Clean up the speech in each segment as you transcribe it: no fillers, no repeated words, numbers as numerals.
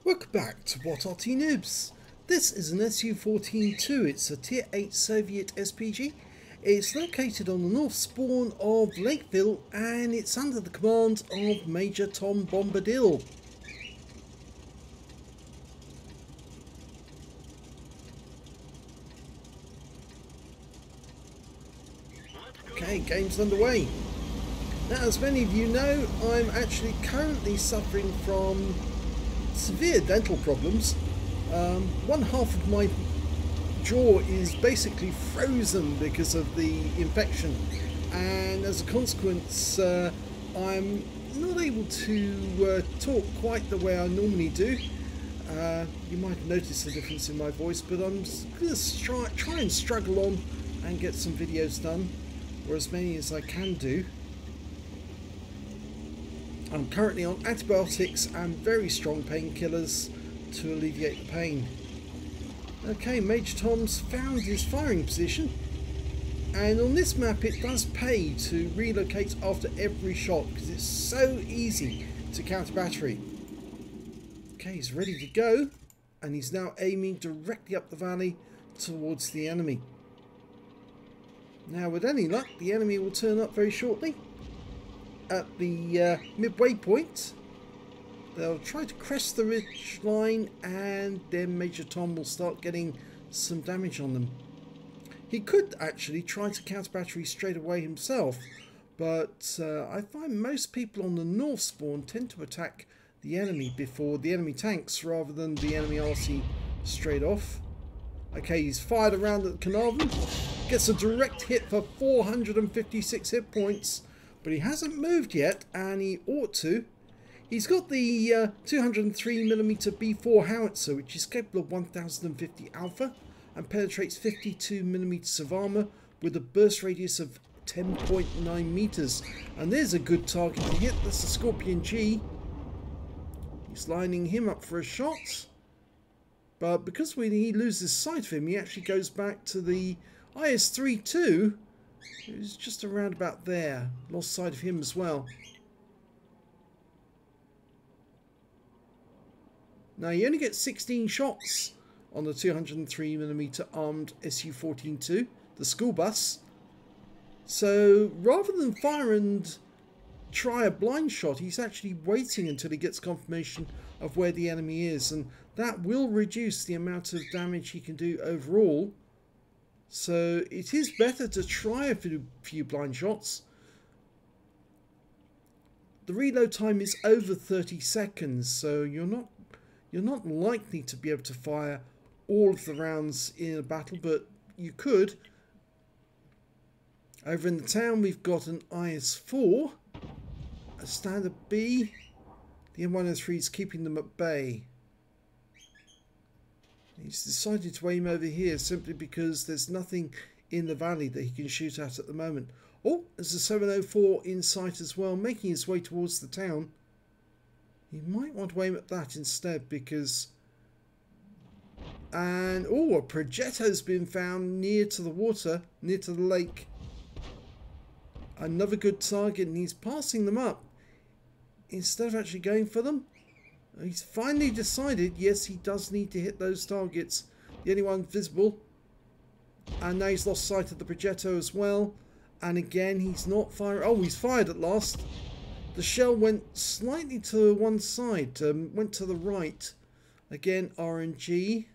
Welcome back to What Arty Noobs. This is an SU-14-2. It's a Tier 8 Soviet SPG. It's located on the north spawn of Lakeville and it's under the command of Major Tom Bombadil. Okay, game's underway. Now, as many of you know, I'm actually currently suffering from severe dental problems. One half of my jaw is basically frozen because of the infection, and as a consequence I'm not able to talk quite the way I normally do. You might have noticed the difference in my voice, but I'm going to try and struggle on and get some videos done, or as many as I can do. I'm currently on antibiotics and very strong painkillers to alleviate the pain. Okay, Major Tom's found his firing position, and on this map it does pay to relocate after every shot because it's so easy to counter battery. Okay, he's ready to go, and he's now aiming directly up the valley towards the enemy. Now, with any luck, the enemy will turn up very shortly. At the midway point, they'll try to crest the ridge line, and then Major Tom will start getting some damage on them. He could actually try to counter battery straight away himself, but I find most people on the north spawn tend to attack the enemy before the enemy tanks rather than the enemy Arty straight off. Okay, he's fired around at Carnarvon, gets a direct hit for 456 hit points. But he hasn't moved yet, and he ought to. He's got the 203mm B4 howitzer, which is capable of 1050 alpha and penetrates 52mm of armour with a burst radius of 10.9 meters. And there's a good target to hit. That's the Scorpion G. He's lining him up for a shot. But because when he loses sight of him, he actually goes back to the IS-3-2. It was just around about there. Lost sight of him as well. Now, you only get 16 shots on the 203mm armed SU-14-2, the school bus. So rather than fire and try a blind shot, he's actually waiting until he gets confirmation of where the enemy is, and that will reduce the amount of damage he can do overall. So it is better to try a few blind shots. The reload time is over 30 seconds, so you're not likely to be able to fire all of the rounds in a battle, but you could. Over in the town we've got an IS-4, a standard B. The M103 is keeping them at bay. He's decided to aim over here simply because there's nothing in the valley that he can shoot at the moment. Oh, there's a 704 in sight as well, making his way towards the town. He might want to aim at that instead because... And, oh, a Progetto's been found near to the water, near to the lake. Another good target, and he's passing them up instead of actually going for them. He's finally decided, yes, he does need to hit those targets. The only one visible. And now he's lost sight of the Progetto as well. And again, he's not firing. Oh, he's fired at last. The shell went slightly to one side, went to the right. Again, RNG.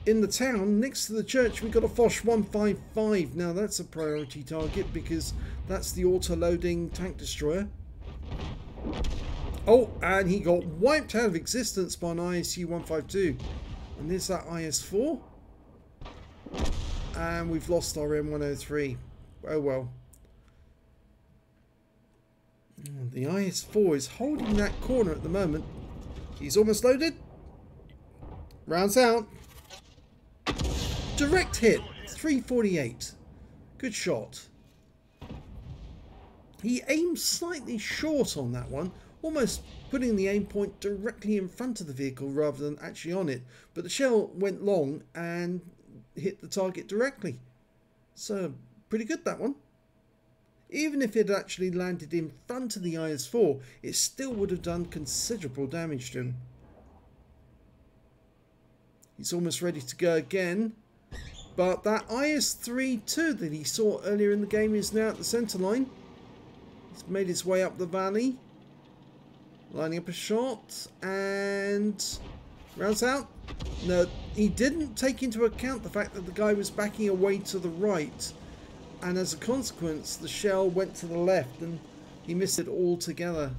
In the town, next to the church, we've got a Foch 155. Now, that's a priority target because that's the auto-loading tank destroyer. Oh, and he got wiped out of existence by an ISU-152. And there's that IS-4. And we've lost our M103. Oh well. The IS-4 is holding that corner at the moment. He's almost loaded. Rounds out. Direct hit. 348. Good shot. He aimed slightly short on that one, almost putting the aim point directly in front of the vehicle rather than actually on it. But the shell went long and hit the target directly. So, pretty good that one. Even if it had actually landed in front of the IS-4, it still would have done considerable damage to him. He's almost ready to go again. But that IS-3-2 that he saw earlier in the game is now at the centre line. He's made his way up the valley. Lining up a shot. And rounds out. No, he didn't take into account the fact that the guy was backing away to the right. And as a consequence, the shell went to the left and he missed it altogether.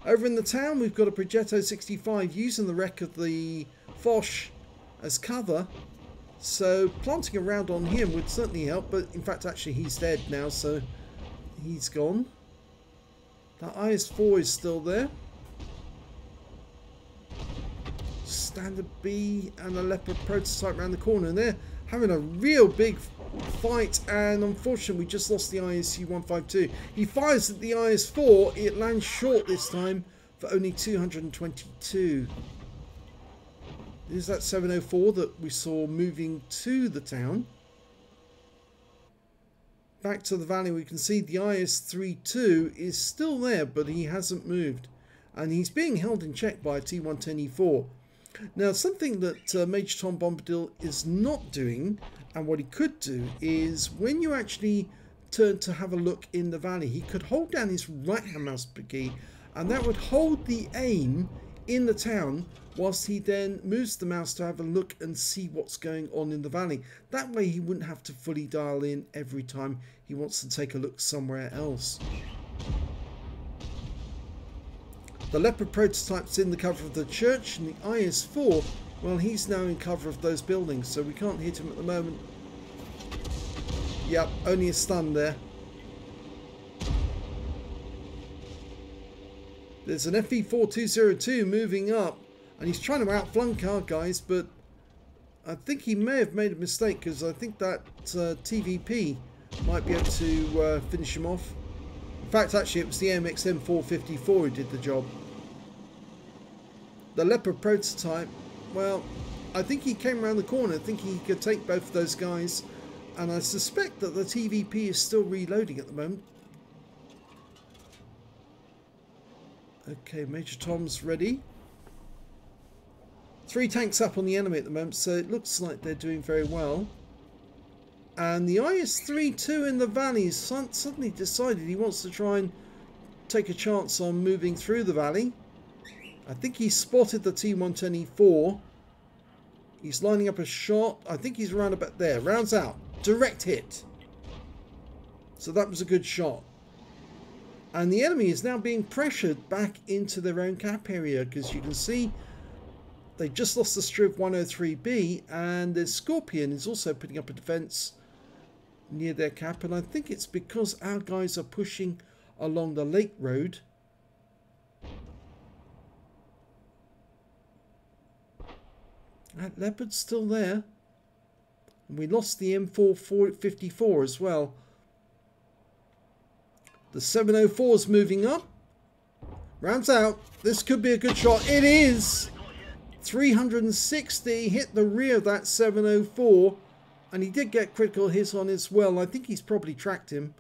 Over in the town, we've got a Progetto 65 using the wreck of the Foch as cover. So planting around on him would certainly help, but in fact actually he's dead now, so he's gone. That IS-4 is still there. Standard B and a Leopard prototype around the corner, and they're having a real big fight, and unfortunately we just lost the SU-14-2. He fires at the IS-4, it lands short this time for only 222. There's that 704 that we saw moving to the town. Back to the valley, we can see the IS-32 is still there, but he hasn't moved. And he's being held in check by a T110E4. Now, something that Major Tom Bombadil is not doing, and what he could do, is when you actually turn to have a look in the valley, he could hold down his right-hand mouse key, and that would hold the aim in the town, whilst he then moves the mouse to have a look and see what's going on in the valley. That way he wouldn't have to fully dial in every time he wants to take a look somewhere else. The Leopard prototype's in the cover of the church, and the IS-4, well, he's now in cover of those buildings, so we can't hit him at the moment. Yep, only a stun there. There's an FE-4202 moving up, and he's trying to outflank our guys, but I think he may have made a mistake, because I think that TVP might be able to finish him off. In fact, actually, it was the AMX M454 who did the job. The Leopard prototype, well, I think he came around the corner. I think he could take both of those guys, and I suspect that the TVP is still reloading at the moment. Okay, Major Tom's ready. 3 tanks up on the enemy at the moment, so it looks like they're doing very well. And the IS-32 in the valley has suddenly decided he wants to try and take a chance on moving through the valley. I think he spotted the T110E4. He's lining up a shot. I think he's around about there. Rounds out. Direct hit. So that was a good shot. And the enemy is now being pressured back into their own cap area, because you can see they just lost the Striv 103B, and their Scorpion is also putting up a defense near their cap, and I think it's because our guys are pushing along the lake road. That Leopard's still there, and we lost the M454 as well. The 704 is moving up. Rounds out. This could be a good shot. It is. 360 hit the rear of that 704, and he did get critical hits on as well. I think he's probably tracked him.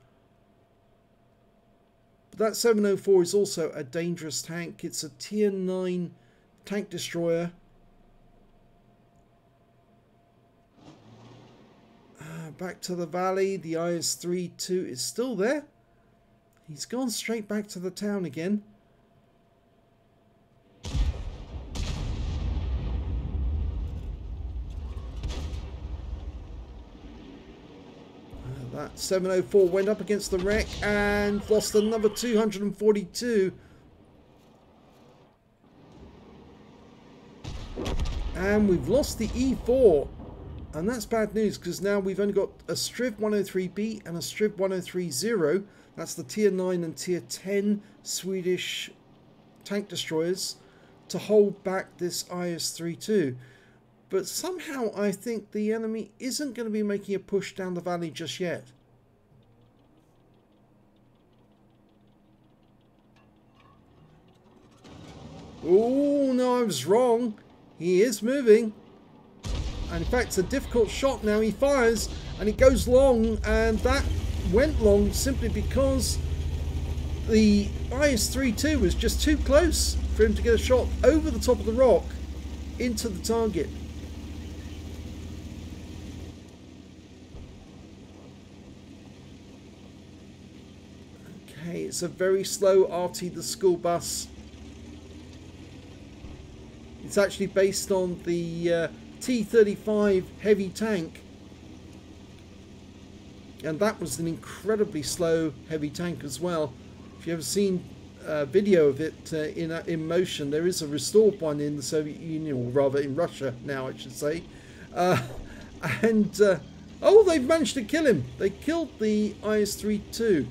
But that 704 is also a dangerous tank. It's a tier 9 tank destroyer. Back to the valley. The IS-32 is still there. He's gone straight back to the town again. That 704 went up against the wreck and lost another 242. And we've lost the E4. And that's bad news, because now we've only got a Striv 103B and a Striv 103-0. That's the tier 9 and tier 10 Swedish tank destroyers to hold back this IS-32. But somehow I think the enemy isn't going to be making a push down the valley just yet. Oh, no, I was wrong. He is moving. And in fact, it's a difficult shot now. He fires and it goes long, and that went long simply because the IS-32 was just too close for him to get a shot over the top of the rock into the target. Okay, it's a very slow Arty, the school bus. It's actually based on the T-35 heavy tank, and that was an incredibly slow heavy tank as well. If you've ever seen a video of it in motion, there is a restored one in the Soviet Union, or rather in Russia now, I should say. Oh, they've managed to kill him. They killed the IS-32.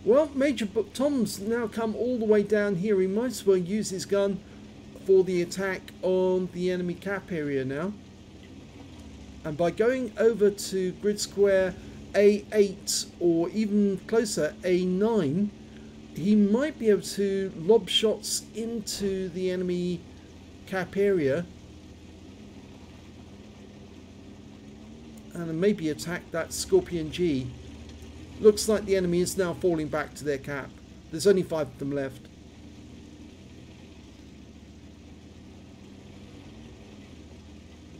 Well, Major Tom's now come all the way down here. He might as well use his gun for the attack on the enemy cap area now. And by going over to grid square A8 or even closer A9, he might be able to lob shots into the enemy cap area and maybe attack that Scorpion G. Looks like the enemy is now falling back to their cap. There's only 5 of them left.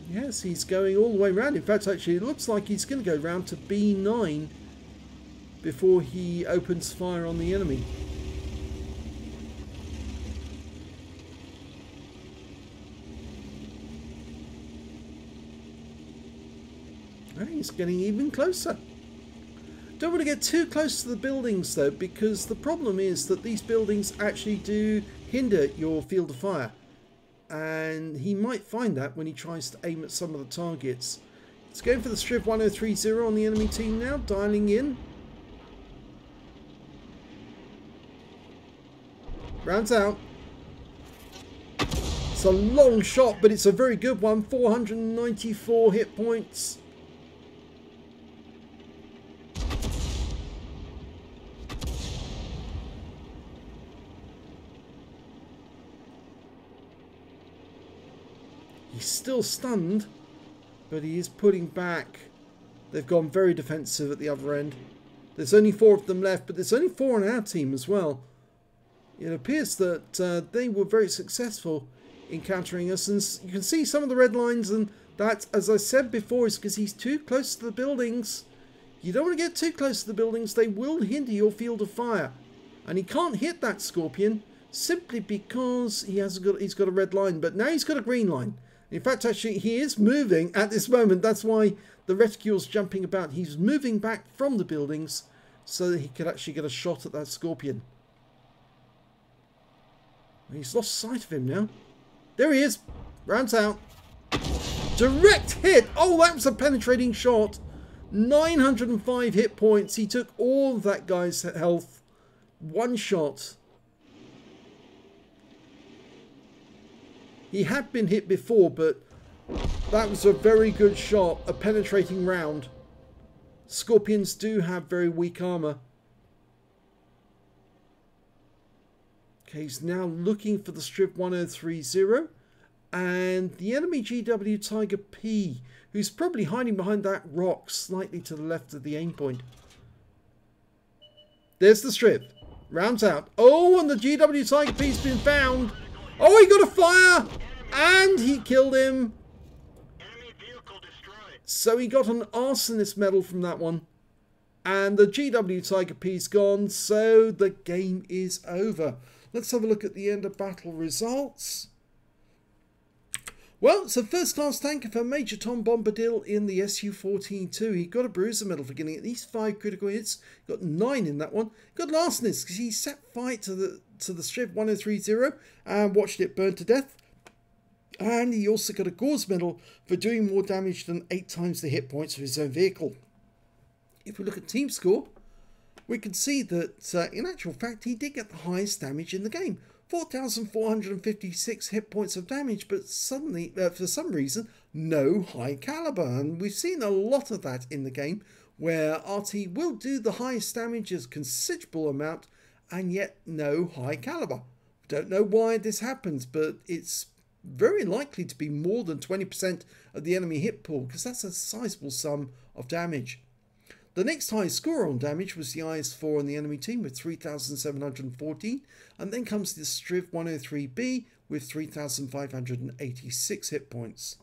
Yes, he's going all the way around. In fact, actually, it looks like he's going to go round to B9 before he opens fire on the enemy. He's getting even closer. Don't want to get too close to the buildings though, because the problem is that these buildings actually do hinder your field of fire. And he might find that when he tries to aim at some of the targets. It's going for the Striv 1030 on the enemy team now, dialing in. Rounds out. It's a long shot, but it's a very good one. 494 hit points. He's still stunned, but he is putting back. They've gone very defensive at the other end. There's only 4 of them left, but there's only 4 on our team as well. It appears that they were very successful in countering us, and you can see some of the red lines, and that, as I said before, is because he's too close to the buildings. You don't want to get too close to the buildings. They will hinder your field of fire, and he can't hit that Scorpion simply because he's got a red line, but now he's got a green line. In fact, actually, he is moving at this moment. That's why the reticule's jumping about. He's moving back from the buildings so that he could actually get a shot at that Scorpion. He's lost sight of him now. There he is. Rounds out. Direct hit. Oh, that was a penetrating shot. 905 hit points. He took all of that guy's health. One shot. He had been hit before, but that was a very good shot, a penetrating round. Scorpions do have very weak armor. Okay, he's now looking for the Striv 1030 and the enemy GW Tiger P, who's probably hiding behind that rock slightly to the left of the aim point. There's the Striv. Rounds out. Oh, and the GW Tiger P's been found. Oh, he got a fire! And he killed him. Enemy vehicle destroyed. So he got an arsonist medal from that one. And the GW Tiger P's gone, so the game is over. Let's have a look at the end of battle results. Well, it's a first class tanker for Major Tom Bombadil in the SU-14-2. He got a bruiser medal for getting at least 5 critical hits. Got 9 in that one. Got arsonist because he set fire to the Striv 1030 and watched it burn to death. And he also got a Gore's medal for doing more damage than 8 times the hit points of his own vehicle. If we look at team score, we can see that in actual fact he did get the highest damage in the game. 4,456 hit points of damage, but suddenly, for some reason, no high caliber. And we've seen a lot of that in the game, where Arty will do the highest damage as a considerable amount, and yet no high caliber. Don't know why this happens, but it's very likely to be more than 20% of the enemy hit pool, because that's a sizable sum of damage. The next highest scorer on damage was the IS-4 on the enemy team with 3,714, and then comes the STRIV-103B with 3,586 hit points.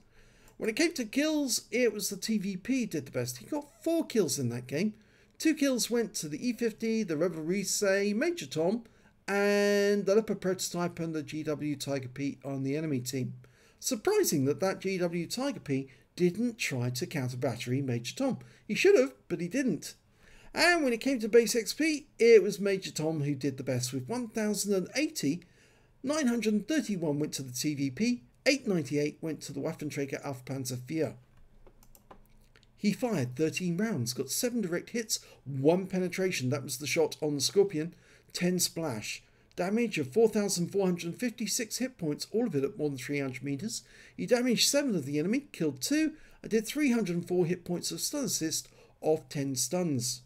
When it came to kills, it was the TVP did the best. He got 4 kills in that game. 2 kills went to the E50, the Revelrise, Major Tom, and the Leopard prototype and the GW Tiger P on the enemy team. Surprising that GW Tiger P didn't try to counter battery Major Tom. He should have, but he didn't. And when it came to base XP, it was Major Tom who did the best with 1,080. 931 went to the TVP, 898 went to the Waffenträger Aufpanzer 4. He fired 13 rounds, got 7 direct hits, 1 penetration, that was the shot on the Scorpion, 10 splash. Damage of 4,456 hit points, all of it at more than 300 meters. He damaged 7 of the enemy, killed 2, and did 304 hit points of stun assist of 10 stuns.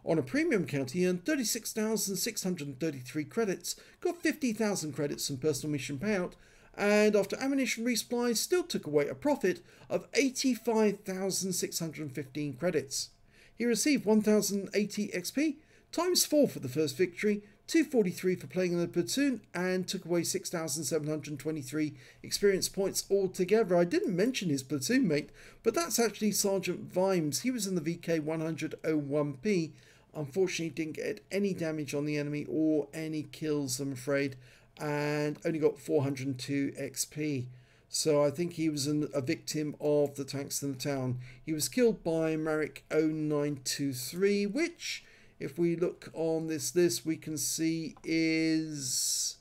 On a premium count, he earned 36,633 credits, got 50,000 credits in personal mission payout, and after ammunition resupply, still took away a profit of 85,615 credits. He received 1,080 XP, times 4 for the first victory, 243 for playing in the platoon, and took away 6,723 experience points altogether. I didn't mention his platoon mate, but that's actually Sergeant Vimes. He was in the VK-100-01P. Unfortunately, didn't get any damage on the enemy or any kills, I'm afraid, and only got 402 XP. So I think he was a victim of the tanks in the town. He was killed by Marek 0923, which, if we look on this list, we can see is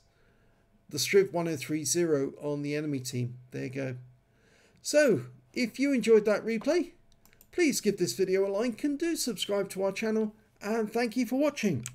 the STRIV-1030 on the enemy team. There you go. So, if you enjoyed that replay, please give this video a like and do subscribe to our channel. And thank you for watching.